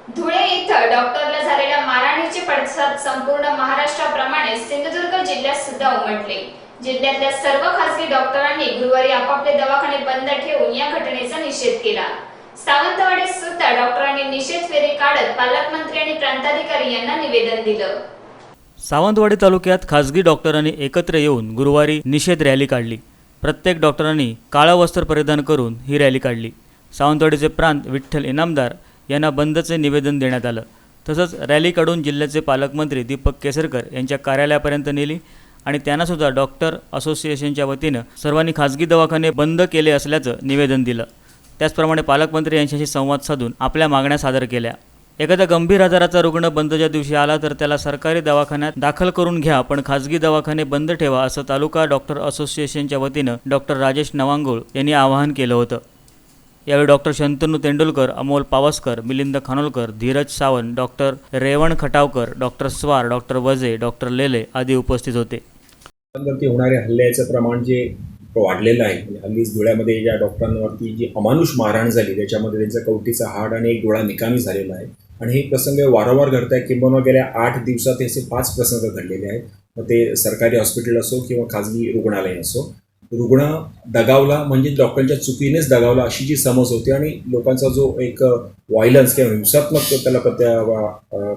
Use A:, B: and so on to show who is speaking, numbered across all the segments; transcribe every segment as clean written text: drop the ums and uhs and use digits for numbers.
A: धुळे इथं डॉक्टरला झालेल्या मारहाणीचे पडसाद संपूर्ण महाराष्ट्राप्रमाणे सिंधुदुर्ग जिल्ह्यात सुद्धा उमटले। जिल्ह्यातल्या सर्व खासगी डॉक्टरांनी गुरुवारी आपापले दवाखाने बंद ठेवून या घटनेचा निषेध केला। सावंतवाडीत सुद्धा डॉक्टरांनी निषेध फेरी काढत पालकमंत्री आणि प्रांताधिकारी यांना निवेदन दिलं।
B: सावंतवाडी तालुक्यात खासगी डॉक्टरांनी एकत्र येऊन गुरुवारी निषेध रॅली काढली। प्रत्येक डॉक्टरांनी काळं वस्त्र परिधान करून ही रॅली काढली। सावंतवाडीचे प्रांत विठ्ठल इनामदार यांना बंदचे निवेदन देण्यात आलं। तसंच रॅली काढून जिल्ह्याचे पालकमंत्री दीपक केसरकर यांच्या कार्यालयापर्यंत नेली आणि त्यांनासुद्धा डॉक्टर असोसिएशनच्या वतीनं सर्वांनी खासगी दवाखाने बंद केले असल्याचं निवेदन दिलं। त्याचप्रमाणे पालकमंत्री यांच्याशी संवाद साधून आपल्या मागण्या सादर केल्या। एखाद्या गंभीर आजाराचा रुग्ण बंदच्या दिवशी आला तर त्याला सरकारी दवाखान्यात दाखल करून घ्या, पण खासगी दवाखाने बंद ठेवा, असं तालुका डॉक्टर असोसिएशनच्या वतीनं डॉक्टर राजेश नवांगुळ यांनी आवाहन केलं होतं। यावेळी doctor Shantanu Tendulkar, Amol Pawaskar, Milind Khanolkar, Dheeraj Sawant, doctor Revan Khatavkar, doctor Swar, doctor Vaje, doctor Lele आदी उपस्थित होते।
C: डॉक्टरांवरती होणारे हल्ल्याचं प्रमाण जे वाढलेलं आहे, हल्लीच धुळ्यामध्ये ज्या डॉक्टरांवरती जी अमानुष मारहाण झाली त्याच्यामध्ये त्यांचा कवटीचा हाड आणि एक डोळा निकामी झालेला आहे आणि हे प्रसंग वारंवार घडत आहे। किंबहुना गेल्या 8 दिवसात असे 5 प्रसंग घडलेले आहेत। मग ते सरकारी हॉस्पिटल असो किंवा खाजगी रुग्णालय असो, रुग्ण दगावला म्हणजे डॉक्टरांच्या चुकीनेच दगावला अशी जी समज होती आणि लोकांचा जो एक व्हायलन्स किंवा हिंसात्मक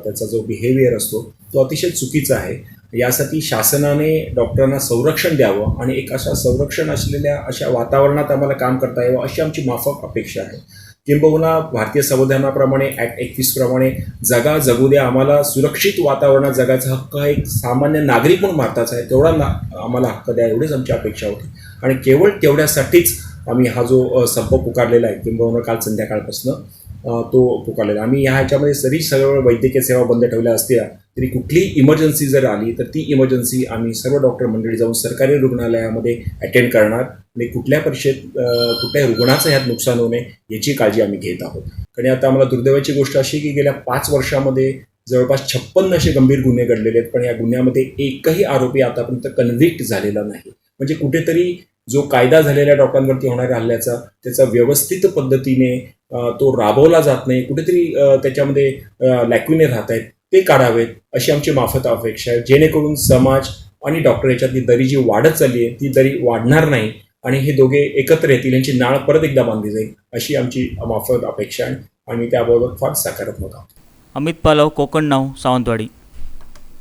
C: त्याचा जो बिहेवियर असतो तो अतिशय चुकीचा आहे। यासाठी शासनाने डॉक्टरांना संरक्षण द्यावं आणि एक अशा संरक्षण असलेल्या अशा वातावरणात आम्हाला काम करता यावं अशी आमची माफक अपेक्षा आहे। किंबहुना भारतीय संविधानाप्रमाणे ॲक्ट 21 प्रमाणे जगा जगू द्या, आम्हाला सुरक्षित वातावरणात जगायचा हक्क हा एक सामान्य नागरिक म्हणून भारताचा आहे, तेवढा आम्हाला हक्क द्या एवढीच आमची अपेक्षा होती आणि केवळ तेवढ्यासाठीच आम्ही हा जो संप पुकारलेला आहे किंबहुना काल संध्याकाळपासून तो पुकारलेला। आम्ही ह्याच्यामध्ये सगळं वैद्यकीय सेवा बंद ठेवल्या असत्या तरी कुठलीही इमर्जन्सी जर आली तर ती इमर्जन्सी आम्ही सर्व डॉक्टर मंडळी जाऊन सरकारी रुग्णालयामध्ये अटेंड करणार आणि कुठल्याही रुग्णाचं ह्यात नुकसान होऊ नये याची काळजी आम्ही घेत आहोत। कारण आता आम्हाला दुर्दैवाची गोष्ट अशी की गेल्या 5 वर्षामध्ये जवळपास 56 असे गंभीर गुन्हे घडलेले आहेत, पण या गुन्ह्यामध्ये एकही आरोपी आतापर्यंत कन्व्हिक्ट झालेला नाही। म्हणजे कुठेतरी जो कायदा झालेल्या डॉक्टरांवरती होणाऱ्या हल्ल्याचा त्याचा व्यवस्थित पद्धतीने तो राबवला जात नाही, कुठेतरी त्याच्यामध्ये लॅक्युने राहत आहेत, ते काढावेत अशी आमची माफत अपेक्षा आहे, जेणेकरून समाज आणि डॉक्टर याच्यातली दरी जी वाढत चालली आहे ती दरी वाढणार नाही आणि हे दोघे एकत्र येतील, यांची नाळ परत एकदा बांधली जाईल अशी आमची माफत अपेक्षा आहे आणि त्याबाबत फार सकारात्मक आहोत।
B: अमित पालव, कोकण नाव, सावंतवाडी।